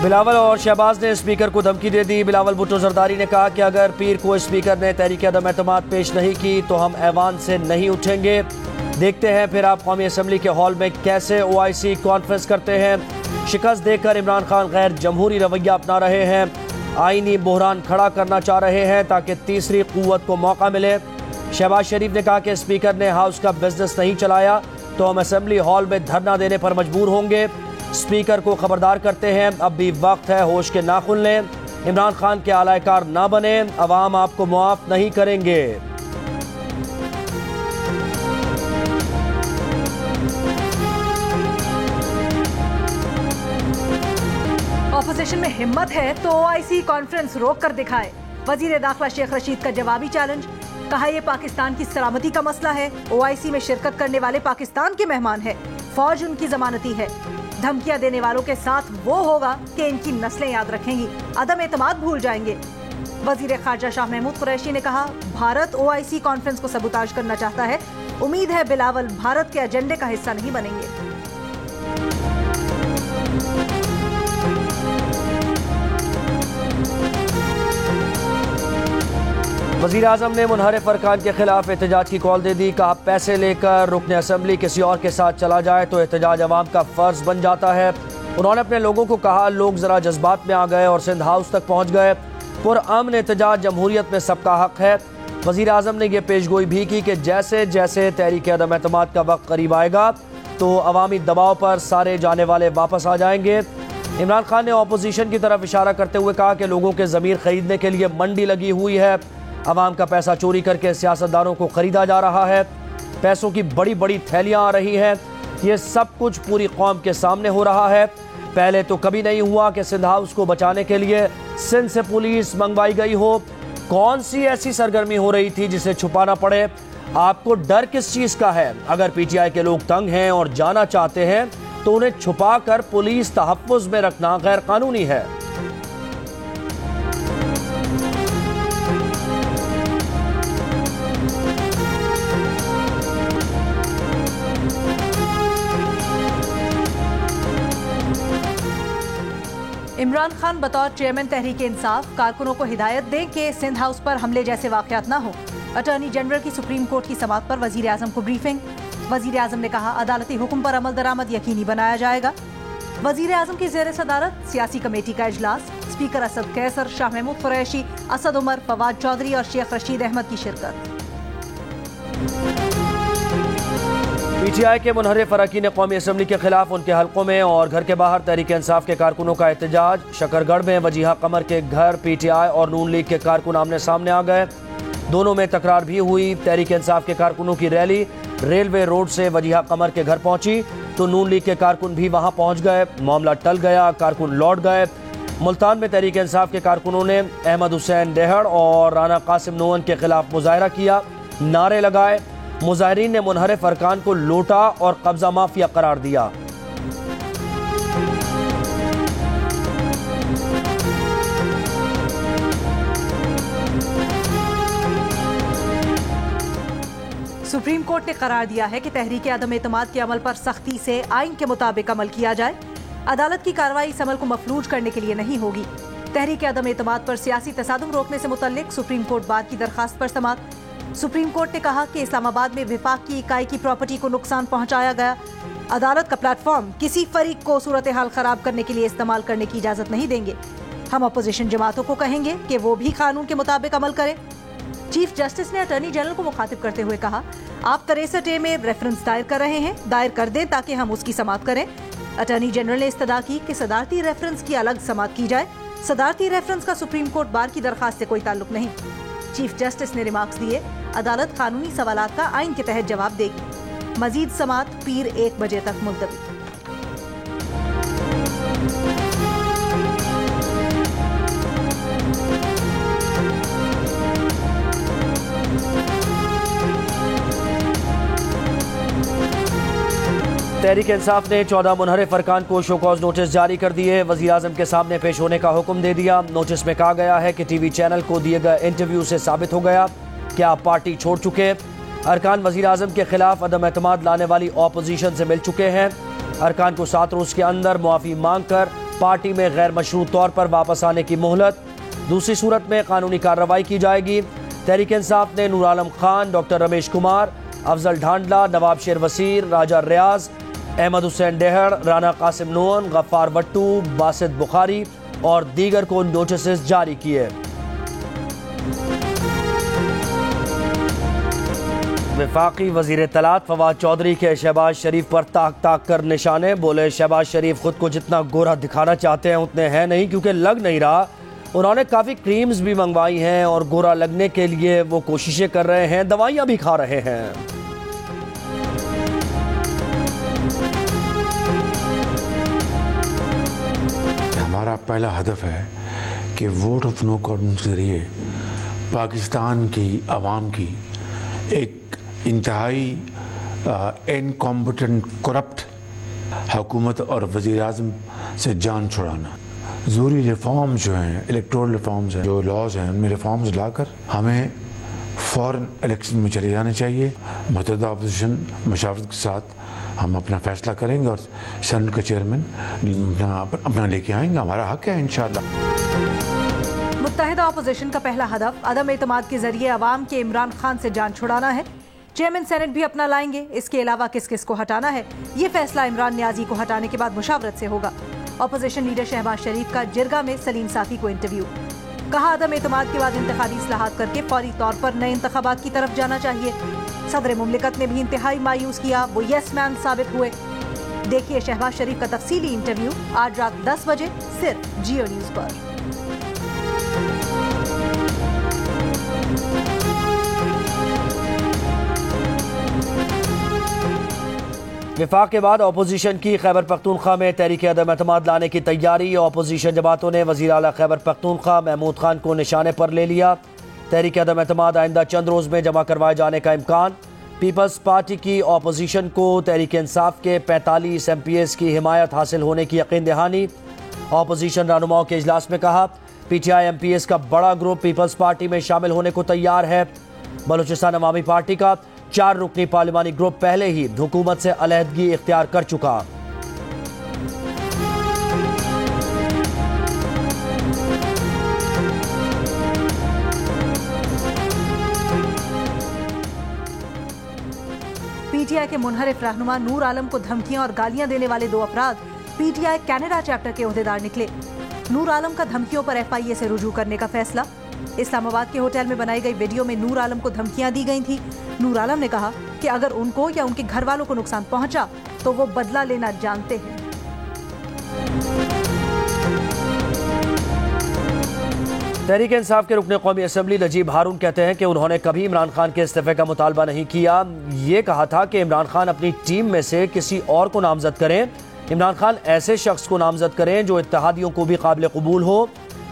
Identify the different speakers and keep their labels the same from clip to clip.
Speaker 1: बिलावल और शहबाज ने स्पीकर को धमकी दे दी। बिलावल भुट्टो जरदारी ने कहा कि अगर पीर को स्पीकर ने तहरीक अदम एतमाद पेश नहीं की तो हम ऐवान से नहीं उठेंगे। देखते हैं फिर आप कौमी असम्बली के हॉल में कैसे OIC कॉन्फ्रेंस करते हैं। शिकस्त देकर इमरान खान गैर जमहूरी रवैया अपना रहे हैं, आईनी बहरान खड़ा करना चाह रहे हैं ताकि तीसरी कुव्वत को मौका मिले। शहबाज शरीफ ने कहा कि स्पीकर ने हाउस का बिजनेस नहीं चलाया तो हम असम्बली हॉल में धरना देने पर मजबूर होंगे। स्पीकर को खबरदार करते हैं, अब भी वक्त है होश के नाखुन लें। इमरान खान के आलाकार ना बने, अवाम आपको मुआफ नहीं करेंगे।
Speaker 2: ऑपोजिशन में हिम्मत है तो OIC कॉन्फ्रेंस रोक कर दिखाए। वजीर दाखिला शेख रशीद का जवाबी चैलेंज, कहा यह पाकिस्तान की सलामती का मसला है। OIC में शिरकत करने वाले पाकिस्तान के मेहमान है, फौज उनकी जमानती है। धमकियां देने वालों के साथ वो होगा कि इनकी नस्लें याद रखेंगी, अदम एतमाद भूल जाएंगे। वजीर खारजा शाह महमूद कुरैशी ने कहा भारत OIC कॉन्फ्रेंस को सबूताज करना चाहता है। उम्मीद है बिलावल भारत के एजेंडे का हिस्सा नहीं बनेंगे।
Speaker 1: वज़ीर आज़म ने मुनहरिफ अरकान के खिलाफ एहतजाज की कॉल दे दी। कहा पैसे लेकर रुकन असम्बली किसी और के साथ चला जाए तो एहतजाज अवाम का फर्ज बन जाता है। उन्होंने अपने लोगों को कहा लोग जरा जज्बात में आ गए और सिंध हाउस तक पहुँच गए। पुरअमन एहतजाज जमहूरियत में सबका हक है। वज़ीर आज़म ने यह पेशगोई भी की कि जैसे जैसे तहरीक अदम एतमाद का वक्त करीब आएगा तो अवामी दबाव पर सारे जाने वाले वापस आ जाएंगे। इमरान खान ने अपोजिशन की तरफ इशारा करते हुए कहा कि लोगों के ज़मीर खरीदने के लिए मंडी लगी हुई है। अवाम का पैसा चोरी करके सियासतदानों को खरीदा जा रहा है। पैसों की बड़ी बड़ी थैलियां आ रही हैं। ये सब कुछ पूरी कौम के सामने हो रहा है। पहले तो कभी नहीं हुआ कि सिंध हाउस को बचाने के लिए सिंध से पुलिस मंगवाई गई हो। कौन सी ऐसी सरगर्मी हो रही थी जिसे छुपाना पड़े? आपको डर किस चीज़ का है? अगर PTI के लोग तंग हैं और जाना चाहते हैं तो उन्हें छुपा कर पुलिस तहफ़्फ़ुज़ में रखना गैर कानूनी है।
Speaker 2: इमरान खान बतौर चेयरमैन तहरीक इंसाफ कारकुनों को हिदायत दें कि सिंध हाउस पर हमले जैसे वाक़यात न हो। अटॉर्नी जनरल की सुप्रीम कोर्ट की समाअत पर वजीर आज़म को ब्रीफिंग। वजीर आज़म ने कहा अदालती हुक्म पर अमल दरामद यकीनी बनाया जाएगा। वजीर आज़म की ज़ेर सदारत सियासी कमेटी का इजलास। स्पीकर असद कैसर, शाह महमूद कुरैशी, असद उमर, फवाद चौधरी और शेख रशीद अहमद की शिरकत।
Speaker 1: PTI के मुनहरिफ अरकान कौमी असम्बली के खिलाफ उनके हल्कों में और घर के बाहर तहरीक इंसाफ के कारकुनों का एहतजाज। शकरगढ़ में वजीहा कमर के घर PTI और नून लीग के कारकुन आमने सामने आ गए। दोनों में तकरार भी हुई। तहरीक इंसाफ के कारकुनों की रैली रेलवे रोड से वजीहा कमर के घर पहुंची तो नून लीग के कारकुन भी वहां पहुंच गए। मामला टल गया, कारकुन लौट गए। मुल्तान में तहरीक इंसाफ के कारकुनों ने अहमद हुसैन डेहड़ और राना कासिम नोवन के खिलाफ मुजाहरा किया, नारे लगाए। मुजाहिरीन ने मुनहरिफ अरकान को लोटा और कब्जा माफिया करार दिया।
Speaker 2: सुप्रीम कोर्ट ने करार दिया है कि तहरीक अदम एतमाद के अमल पर सख्ती से आइन के मुताबिक अमल किया जाए। अदालत की कार्रवाई इस अमल को मफलूज करने के लिए नहीं होगी। तहरीक अदम एतमाद पर सियासी तसादुम रोकने से मुतल्लिक सुप्रीम कोर्ट बार की दरखास्त पर समाअत। सुप्रीम कोर्ट ने कहा कि इस्लामाबाद में विफाक की इकाई की प्रॉपर्टी को नुकसान पहुंचाया गया। अदालत का प्लेटफॉर्म किसी फरीक को सूरत हाल खराब करने के लिए इस्तेमाल करने की इजाजत नहीं देंगे। हम अपोजिशन जमातों को कहेंगे कि वो भी कानून के मुताबिक अमल करें। चीफ जस्टिस ने अटॉर्नी जनरल को मुखातिब करते हुए कहा आप 63A में रेफरेंस दायर कर रहे हैं, दायर कर दें ताकि हम उसकी समाअत करें। अटॉर्नी जनरल ने इस्तदा की कि सदारती रेफरेंस की अलग समाअत की जाए। सदारती रेफरेंस का सुप्रीम कोर्ट बार की दरखास्त से कोई ताल्लुक नहीं। चीफ जस्टिस ने रिमार्क्स दिए अदालत कानूनी सवालात का आइन के तहत जवाब देगी। मजीद समाअत पीर 1 बजे तक मुलतवी।
Speaker 1: तहरीक इंसाफ ने 14 मुनहरिफ अरकान को शोकॉज नोटिस जारी कर दिए। वज़ीर आज़म के सामने पेश होने का हुक्म दे दिया। नोटिस में कहा गया है कि TV चैनल को दिए गए इंटरव्यू से साबित हो गया कि आप पार्टी छोड़ चुके। अरकान वज़ीर आज़म के खिलाफ अदम एतमाद लाने वाली अपोजिशन से मिल चुके हैं। अरकान को 7 रोज़ के अंदर मुआफ़ी मांग कर पार्टी में गैर मशरूत तौर पर वापस आने की मोहलत। दूसरी सूरत में कानूनी कार्रवाई की जाएगी। तहरीक इंसाफ ने नूर आलम खान, डॉक्टर रमेश कुमार, अफजल ढांडला, नवाब शेर वसीर, राजा रियाज, अहमद हुसैन डेहड़, राना कासिम नोन, गफ्फार भट्टू, बासित बुखारी और दीगर को नोटिस जारी किए। वफाकी वजीर तलात फवाद चौधरी के शहबाज शरीफ पर ताक ताक कर निशाने। बोले शहबाज शरीफ खुद को जितना गोरा दिखाना चाहते हैं उतने हैं नहीं, क्योंकि लग नहीं रहा। उन्होंने काफ़ी क्रीम्स भी मंगवाई हैं और गोरा लगने के लिए वो कोशिशें कर रहे हैं, दवाइयां भी खा रहे हैं।
Speaker 3: हमारा पहला हदफ है कि वोट ऑफ नो कॉन्फिडेंस के जरिए पाकिस्तान की आवाम की एक इंतहाई इनकॉम्पिटेंट करप्ट हुकूमत और वज़ीर-ए-आज़म से जान छुड़ाना। ज़रूरी रिफॉर्म्स जो हैं, इलेक्टोरल रिफॉर्म्स हैं, जो लॉज हैं, उनमें रिफॉर्म्स लाकर हमें फ़ौरन इलेक्शन में चले जाना चाहिए। मुतहदा अपोजिशन मशावरत के साथ हम अपना फैसला करेंगे और सेनेट का चेयरमैन अपना लेके आएंगे। हमारा हक है इंशाअल्लाह।
Speaker 2: मुत्तहिदा अपोजिशन का पहला हदफ अदम एतमाद के जरिए अवाम के इमरान खान से जान छुड़ाना है। चेयरमैन सेनेट भी अपना लाएंगे। इसके अलावा किस किस को हटाना है, ये फैसला इमरान नियाजी को हटाने के बाद मुशावरत से होगा। अपोजिशन लीडर शहबाज शरीफ का जिरगा में सलीम साफी को इंटरव्यू। कहा अदम एतमाद के बाद इंतखाबी इस्लाहात करके फौरी तौर पर नए इंतखाबात की तरफ जाना चाहिए। सदर मुमलिकत ने भी इंतहाई मायूस किया, वो यस मैन साबित हुए। देखिए शहबाज शरीफ का तफसीली इंटरव्यू आज रात 10 बजे सिर्फ जियो न्यूज पर।
Speaker 1: विफाक के बाद अपोजिशन की खैबर पख्तूनख्वा में तहरीक अदम एतमाद लाने की तैयारी। अपोजिशन जमातों ने वज़ीर आला खैबर पख्तूनख्वा महमूद खान को निशाने पर ले लिया। तहरीक अदम एतमाद आइंदा चंद रोज़ में जमा करवाए जाने का इम्कान। पीपल्स पार्टी की अपोजिशन को तहरीक इंसाफ के 45 MPs की हिमायत हासिल होने की यकीन दहानी। अपोजिशन रहनुमाओं के इजलास में कहा PTI MPs का बड़ा ग्रुप पीपल्स पार्टी में शामिल होने को तैयार है। बलूचिस्तान अवामी पार्टी का 4 रुकनी पार्लिमानी ग्रुप पहले ही हुकूमत से अलहदगी इख्तियार कर चुका।
Speaker 2: PTI के मुनहरिफ रहनुमा नूर आलम को धमकियां और गालियां देने वाले 2 अफराद PTI कनाडा चैप्टर के ओहदेदार निकले। नूर आलम का धमकियों पर FIA से रुजू करने का फैसला। इस्लामाबाद के होटल में बनाई गई वीडियो में नूर आलम को धमकियां दी गई थी। नूर आलम ने कहा कि अगर उनको या उनके घर वालों को नुकसान पहुंचा तो वो बदला लेना जानते हैं।
Speaker 1: तहरीक इंसाफ के रुकने कौमी असम्बली नजीब हारून कहते हैं कि उन्होंने कभी इमरान खान के इस्तीफे का मुतालबा नहीं किया। ये कहा था कि इमरान खान अपनी टीम में से किसी और को नामजद करें। इमरान खान ऐसे शख्स को नामजद करें जो इत्तेहादियों को भी काबिल कबूल हो,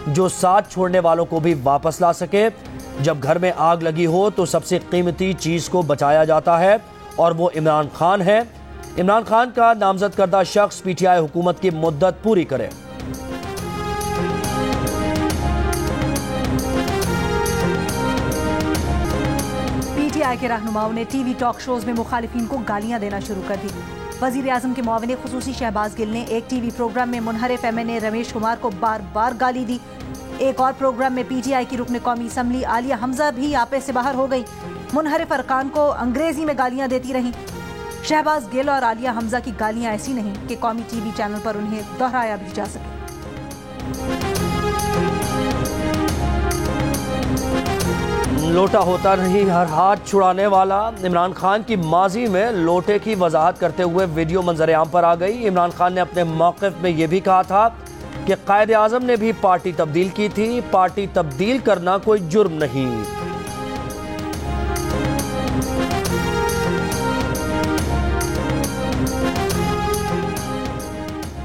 Speaker 1: जो साथ छोड़ने वालों को भी वापस ला सके। जब घर में आग लगी हो तो सबसे कीमती चीज को बचाया जाता है और वो इमरान खान है। इमरान खान का नामजद करदा शख्स PTI हुकूमत की मुद्दत पूरी करे।
Speaker 2: PTI के रहनुमाओं ने TV टॉक शोज में मुखालिफिन को गालियां देना शुरू कर दी। वज़ीर-ए-आज़म के मुआविन खुसूसी शहबाज गिल ने एक TV प्रोग्राम में मुनहरिफ MNA रमेश कुमार को बार बार गाली दी। एक और प्रोग्राम में PTI की रुकने कौमी असम्बली आलिया हमजा भी आपे से बाहर हो गई। मुनहरिफ अरकान को अंग्रेजी में गालियां देती रहीं। शहबाज गिल और आलिया हमजा की गालियां ऐसी नहीं कि कौमी TV चैनल पर उन्हें दोहराया भी जा सके।
Speaker 1: लोटा होता नहीं हर हाथ छुड़ाने वाला। इमरान खान की माजी में लोटे की वजाहत करते हुए वीडियो मंजर आम पर आ गई। इमरान खान ने अपने मौक़िफ़ में यह भी कहा था कि कायदे आज़म ने भी पार्टी तब्दील की थी। पार्टी तब्दील करना कोई जुर्म नहीं।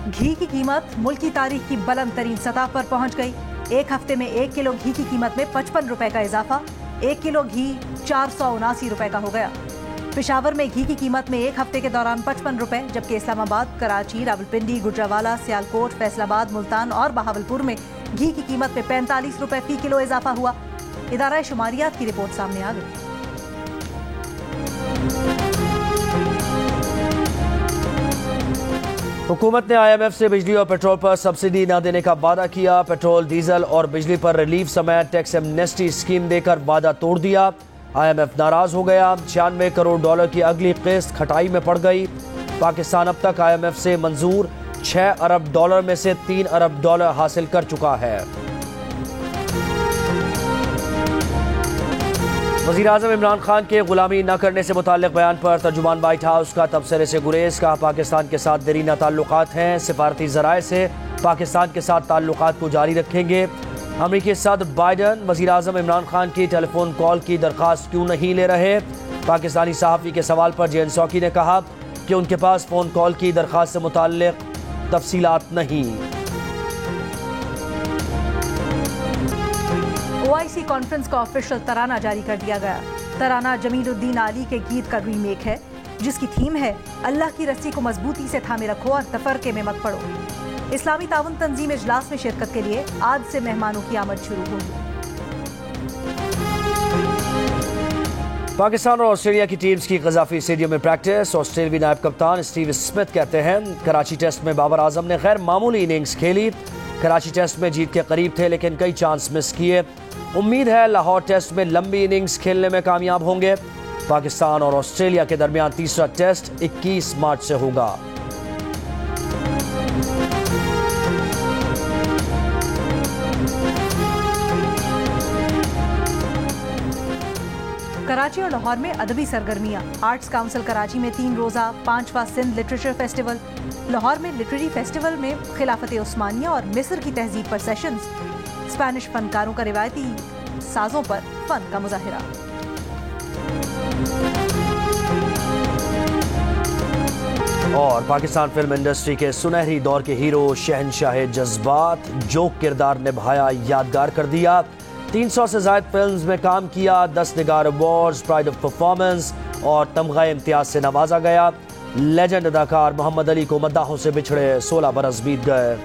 Speaker 2: घी की कीमत मुल्क की तारीख की बुलंद तरीन सतह पर पहुंच गई। एक हफ्ते में 1 किलो घी की कीमत में 55 रुपए का इजाफा। 1 किलो घी 479 रुपए का हो गया। पेशावर में घी की कीमत में एक हफ्ते के दौरान 55 रुपए, जबकि इस्लामाबाद, कराची, रावलपिंडी, गुजरावाला, सियालकोट, फैसलाबाद, मुल्तान और बहावलपुर में घी की कीमत में 45 रुपए फी किलो इजाफा हुआ। इदारा शुमारियात की रिपोर्ट सामने आ गई।
Speaker 1: हुकूमत ने IMF से बिजली और पेट्रोल पर सब्सिडी न देने का वादा किया। पेट्रोल, डीजल और बिजली पर रिलीफ समेत टैक्स एमनेस्टी स्कीम देकर वादा तोड़ दिया। IMF नाराज हो गया। $96 करोड़ की अगली किस्त खटाई में पड़ गई। पाकिस्तान अब तक IMF से मंजूर $6 अरब में से $3 अरब हासिल कर चुका है। वज़ीर-ए-आज़म इमरान खान के गुलामी न करने से मुताल्लिक़ बयान पर तर्जुमान व्हाइट हाउस का तबसरे से गुरेज। कहा, पाकिस्तान के साथ देरीना ताल्लुकात हैं, सिफारती ज़राए से पाकिस्तान के साथ ताल्लुकात को जारी रखेंगे। अमरीकी सदर बाइडन वज़ीर-ए-आज़म इमरान खान की टेलीफोन कॉल की दरख्वास्त क्यों नहीं ले रहे। पाकिस्तानी सहाफ़ी के सवाल पर JN सौकी ने कहा कि उनके पास फ़ोन कॉल की दरख्वास्त से मुताल्लिक़ तफसीलात नहीं।
Speaker 2: OIC कॉन्फ्रेंस का ऑफिशियल तराना जारी कर दिया गया। तराना जमीलुद्दीन आली के गीत का रीमेक है, जिसकी थीम है अल्लाह की रस्सी को मजबूती से थामे रखो और तफरके में मत पड़ो। इस्लामी ताउन तंजीम इजलास में शिरकत के लिए आज से मेहमानों की आमद शुरू होगी।
Speaker 1: पाकिस्तान और ऑस्ट्रेलिया की टीम्स की गजाफी स्टेडियम में प्रैक्टिस। ऑस्ट्रेलियावी नायब कप्तान स्टीव स्मिथ कहते हैं, कराची टेस्ट में बाबर आजम ने गैर मामूली इनिंग्स खेली। कराची टेस्ट में जीत के करीब थे लेकिन कई चांस मिस किए। उम्मीद है लाहौर टेस्ट में लंबी इनिंग्स खेलने में कामयाब होंगे। पाकिस्तान और ऑस्ट्रेलिया के दरमियान तीसरा टेस्ट 21 मार्च से होगा।
Speaker 2: कराची और लाहौर में अदबी सरगर्मियां। आर्ट्स काउंसिल कराची में 3 रोजा 5वां सिंध लिटरेचर फेस्टिवल, लाहौर में लिटरेरी फेस्टिवल में खिलाफत उस्मानिया और मिस्र की तहजीब पर सेशंस, स्पेनिश फनकारों का रिवायती साजों पर फन का मुजाहिरा।
Speaker 1: और पाकिस्तान फिल्म इंडस्ट्री के सुनहरी दौर के हीरो शहनशाह जज्बात, जो किरदार निभाया यादगार कर दिया। 300 से ज्यादा फिल्म्स में काम किया। 10 निगार अवार्ड्स, प्राइड ऑफ परफॉर्मेंस और तमगा इम्तियाज से नवाजा गया। लेजेंड अदाकार मोहम्मद अली को मद्दाहों से बिछड़े 16 बरस बीत गए।